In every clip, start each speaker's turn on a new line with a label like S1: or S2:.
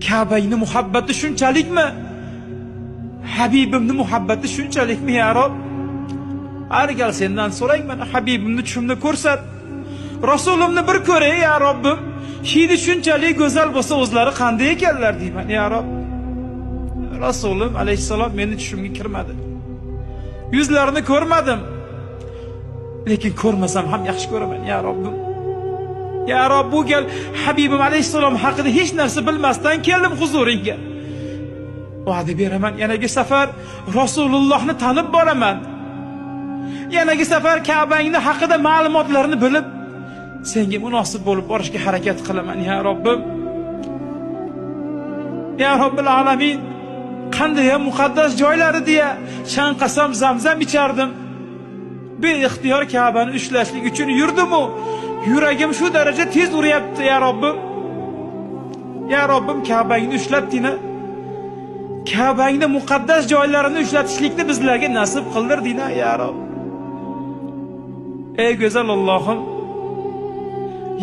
S1: Ka'bangni muhabbati shunchalikmi? Habibimni muhabbati shunchalikmi ya Rob? Har gal sendan so'rayman, Habibimni tushimda ko'rsat. Rasulimni bir ko'ray ya Robbim. Hidi shunchalik go'zal bo'lsa, o'zlari qanday ekanlar deyman ya Rob. Rasulim alayhissalom meni tushimga kirmadi. Yuzlarini ko'rmadim. Lekin ko'rmasam ham yaxshi ko'raman ya Robbim. Ya Rob, bu gal Habibim alayhissalom haqida hech narsa bilmasdan keldim huzuringga. Va'da beraman, yanagi safar Rasulullohni tanib boraman. Yanagi safar Ka'bangni haqida ma'lumotlarni bilib, senga munosib bo'lib borishga harakat qilaman ya Robbim. Ya Robbil alamin, qanday muqaddas joylari deya shanqasam zamzam ichardim. Beixtiyor Ka'bani ushlashlik uchun yurdim-u, yuragim shu daraja tez uryapti ya Robbim. Ya Robbim, Ka'bangni ushlatding-a? Ka'bangni muqaddas joylarini ushlatishlikni bizlarga nasib qildirding-a ya Rob. Ey go'zal Allohim,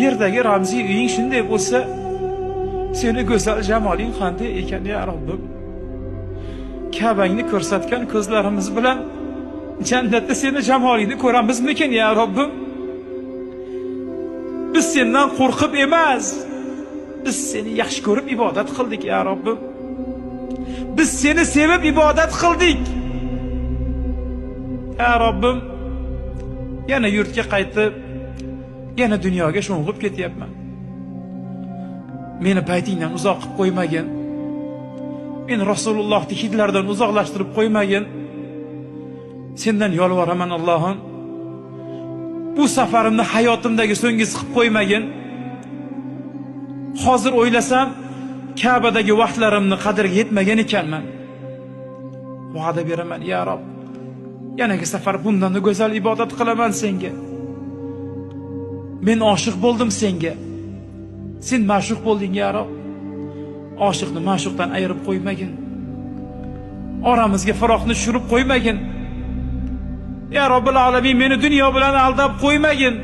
S1: yerdagi ramziy uying shunday bo'lsa, seni go'zal jamoling qanday ekan ya Robbim. Ka'bangni ko'rsatgan ko'zlarimiz bilan jannatda seni jamolingni ko'ramizmikin ya Robbim? Biz sendan qo'rqib emas, biz seni yaxshi ko'rib ibodat qildik ya Robbim. Biz seni sevib ibodat qildik. Ya Robbim, yana yurtga qaytib, yana dunyoga sho'ng'ib ketyapman. Meni baytingdan uzoq qilib qo'ymagin. Meni Rasulullohning hidlaridan uzoqlashtirib qo'ymagin. Sendan yolvoraman Allohim. Bu safarimni hayotimdagi so'nggisi qilib qo'ymagin. Hozir o'ylasam, Ka'badagi vaqtlarimni qadriga yetmagan ekanman. Va'da beraman ya Rob. Yanagi safar bundan da go'zal ibodat qilaman senga. Men oshiq bo'ldim senga. Sen ma'shuq bo'lding ya Rob. Oshiqni ma'shuqdan ayirib qo'ymagin. Oramizga firoqni tushirib qo'ymagin. Ya Robbil alamin, meni dunyo bilan aldab qo'ymagin.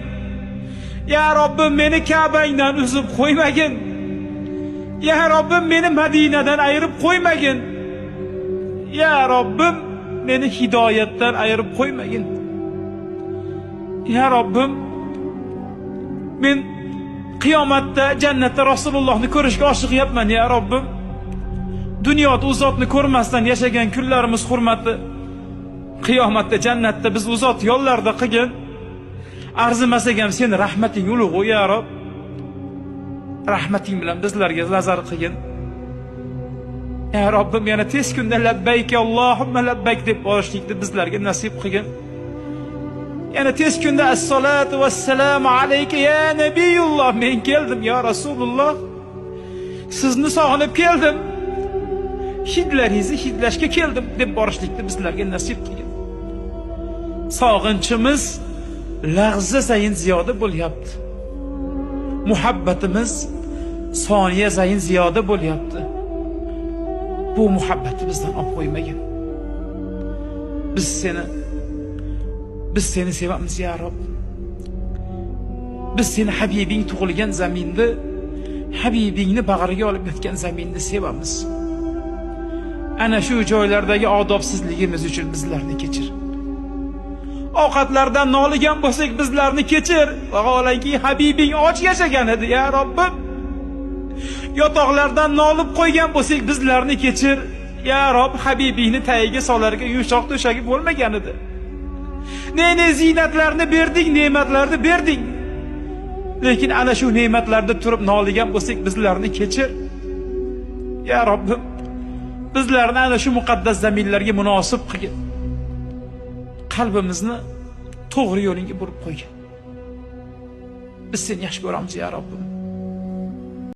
S1: Ya Robbim, meni Ka'bangdan uzib qo'ymagin. Ya Robbim, meni Madinadan ayirib qo'ymagin. Ya Robbim, meni hidoyatdan ayirib qo'ymagin. Ya Robbim, men qiyomatda jannatda Rasulullohni ko'rishga oshiqyapman ya Robbim. Dunyoda u zotni ko'rmasdan yashagan kunlarimiz hurmati, qiyomatda jannatda biz u zot yo'llarda qilgin. Arzimasak ham seni rahmating ulug' ya Rob. Rahmating bilan bizlarga nazar qilgin. Ya Robbim, yana tez kunda labbayk Allohumma labbayk deb borishlikni bizlarga nasib qilgin. Yana tez kunda assalatu vassalamu alayka ya nabiyulloh, men keldim ya Rasululloh. Sizni sog'inib keldim. Hidlaringizni hidlashga keldim deb borishlikni bizlarga nasib qilgin. Sog'inchimiz lahza sayin ziyoda bo'lyapti. Muhabbatimiz soniya sayin ziyoda bo'lyapti. Bu muhabbati bizdan olib qo'ymagin. Biz seni sevamiz ya Rob. Biz seni Habibing tug'ilgan zaminda, Habibingni bag'riga olib yotgan zaminda sevamiz. Ana shu joylardagi odobsizligimiz uchun bizlarni kechir. Ovqatlardan noligan bo'lsak bizlarni kechir. Vaholanki Habibing och yashagan edi ya Robbim. Yotoqlardan nolib qo'ygan bo'lsak bizlarni kechir. Ya Rob, Habibingni tagiga solarga yumshoq to'shagi bo'lmagan edi. Ne ziynatlarni berding, ne'matlarni berding. Lekin ana shu ne'matlarda turib noligan bo'lsak bizlarni kechir. Ya Robbim, bizlarni ana shu muqaddas zaminlarga munosib qilgin. Qalbimizni to'g'ri yo'lingga burib qo'ygin. Biz seni yaxshi ko'ramiz ya Robbim.